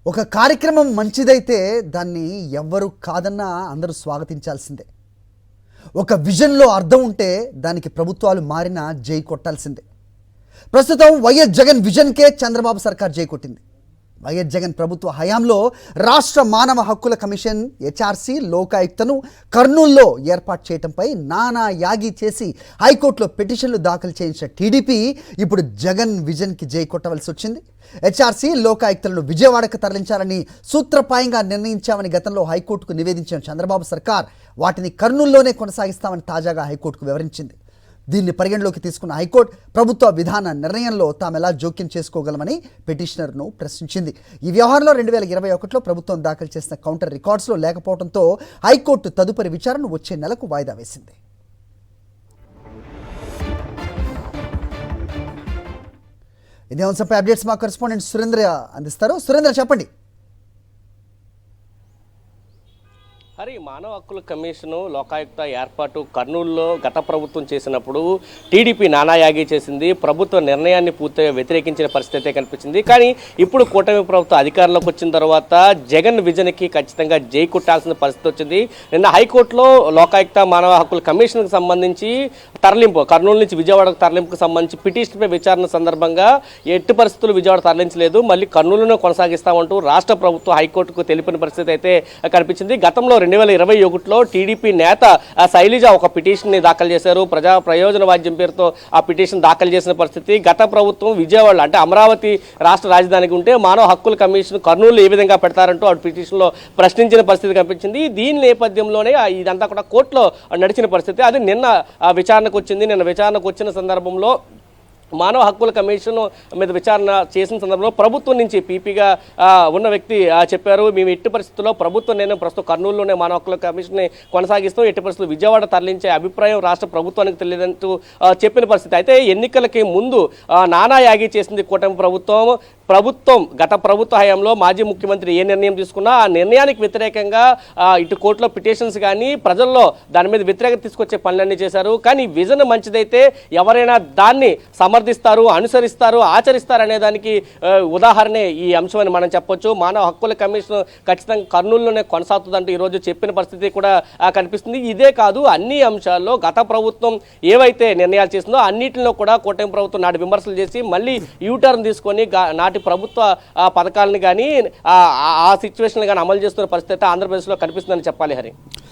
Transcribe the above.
ఒక కార్యక్రమం మంచిదైతే దాన్ని ఎవ్వరు కాదన్నా అందరూ స్వాగతించాల్సిందే. ఒక విజన్లో అర్థం ఉంటే దానికి ప్రభుత్వాలు మారినా జై కొట్టాల్సిందే. ప్రస్తుతం వైఎస్ జగన్ విజన్కే చంద్రబాబు సర్కార్ జై కొట్టింది. వైఎస్ జగన్ ప్రభుత్వ హయాంలో రాష్ట్ర మానవ హక్కుల కమిషన్ హెచ్ఆర్సీ లోకాయుక్తను కర్నూల్లో ఏర్పాటు చేయడంపై నానా యాగి చేసి హైకోర్టులో పిటిషన్లు దాఖలు చేయించిన టీడీపీ ఇప్పుడు జగన్ విజన్కి జై కొట్టవలసి వచ్చింది. హెచ్ఆర్సీ లోకాయుక్తలను విజయవాడకు తరలించాలని సూత్రప్రాయంగా నిర్ణయించామని గతంలో హైకోర్టుకు నివేదించిన చంద్రబాబు సర్కార్ వాటిని కర్నూల్లోనే కొనసాగిస్తామని తాజాగా హైకోర్టుకు వివరించింది. దీన్ని పరిగణలోకి తీసుకున్న హైకోర్టు ప్రభుత్వ విధాన నిర్ణయంలో తామెలా జోక్యం చేసుకోగలమని పిటిషనర్ను ప్రశ్నించింది. ఈ వ్యవహారంలో 2021లో ప్రభుత్వం దాఖలు చేసిన కౌంటర్ రికార్డ్స్లో లేకపోవడంతో హైకోర్టు తదుపరి విచారణ వచ్చే నెలకు వాయిదా వేసింది. ఇదే అంశంపై అప్డేట్స్ మా కరెస్పాండెంట్ సురేంద్ర అందిస్తారు. సురేంద్ర, చెప్పండి. హరి, మానవ హక్కుల కమిషను లోకాయుక్త ఏర్పాటు కర్నూలులో గత ప్రభుత్వం చేసినప్పుడు టీడీపీ నానాయాగి చేసింది. ప్రభుత్వ నిర్ణయాన్ని పూర్తిగా వ్యతిరేకించిన పరిస్థితి కనిపించింది. కానీ ఇప్పుడు కూటమి ప్రభుత్వం అధికారంలోకి వచ్చిన తర్వాత జగన్ విజన్కి ఖచ్చితంగా జై కొట్టాల్సిన పరిస్థితి వచ్చింది. నిన్న హైకోర్టులో లోకాయుక్త మానవ హక్కుల కమిషన్కి సంబంధించి తరలింపు, కర్నూలు నుంచి విజయవాడకు తరలింపుకు సంబంధించి పిటిషన్పై విచారణ సందర్భంగా ఎట్టి పరిస్థితులు విజయవాడ తరలించలేదు, మళ్ళీ కర్నూలులో కొనసాగిస్తామంటూ రాష్ట్ర ప్రభుత్వం హైకోర్టుకు తెలిపిన పరిస్థితి అయితే కనిపించింది. గతంలో 2021లో టీడీపీ నేత శైలజ ఒక పిటిషన్ని దాఖలు చేశారు. ప్రజా ప్రయోజన వాద్యం పేరుతో ఆ పిటిషన్ దాఖలు చేసిన పరిస్థితి. గత ప్రభుత్వం విజయవాడ అంటే అమరావతి రాష్ట్ర రాజధానికి ఉంటే మానవ హక్కుల కమిషన్ కర్నూలు ఏ విధంగా పెడతారంటూ ఆ పిటిషన్లో ప్రశ్నించిన పరిస్థితి కనిపించింది. దీని నేపథ్యంలోనే ఇదంతా కూడా కోర్టులో నడిచిన పరిస్థితి. అది నిన్న విచారణకు వచ్చింది. నిన్న విచారణకు వచ్చిన సందర్భంలో మానవ హక్కుల కమిషన్ మీద విచారణ చేసిన సందర్భంలో ప్రభుత్వం నుంచి పీపీగా ఉన్న వ్యక్తి చెప్పారు, మేము ఎట్టి పరిస్థితుల్లో ప్రభుత్వం నేను ప్రస్తుతం కర్నూలులోనే మానవ హక్కుల కమిషన్ని కొనసాగిస్తూ ఎట్టి పరిస్థితుల్లో విజయవాడ తరలించే అభిప్రాయం రాష్ట్ర ప్రభుత్వానికి తెలియదంటూ చెప్పిన పరిస్థితి. అయితే ఎన్నికలకి ముందు నానా యాగి చేసింది కూటమి ప్రభుత్వం గత ప్రభుత్వ హయాంలో మాజీ ముఖ్యమంత్రి ఏ నిర్ణయం తీసుకున్నా ఆ నిర్ణయానికి వ్యతిరేకంగా ఇటు కోర్టులో పిటిషన్స్ కానీ ప్రజల్లో దాని మీద వ్యతిరేకత తీసుకొచ్చే పనులన్నీ చేశారు. కానీ విజన్ మంచిదైతే ఎవరైనా దాన్ని సమర్థిస్తారు, అనుసరిస్తారు, ఆచరిస్తారు అనే దానికి ఉదాహరణే ఈ అంశం అని మనం చెప్పొచ్చు. మానవ హక్కుల కమిషన్ ఖచ్చితంగా కర్నూలులోనే కొనసాగుతుందంటూ ఈరోజు చెప్పిన పరిస్థితి కూడా కనిపిస్తుంది. ఇదే కాదు, అన్ని అంశాల్లో గత ప్రభుత్వం ఏవైతే నిర్ణయాలు చేసిందో అన్నింటిలో కూడా కూటమి ప్రభుత్వం నాటి విమర్శలు చేసి మళ్ళీ యూటర్న్ తీసుకొని నాటి ప్రభుత్వ పథకాలను కానీ ఆ సిచ్యువేషన్ కానీ అమలు చేస్తున్న పరిస్థితి ఆంధ్రప్రదేశ్లో కనిపిస్తుందని చెప్పాలి. హరి.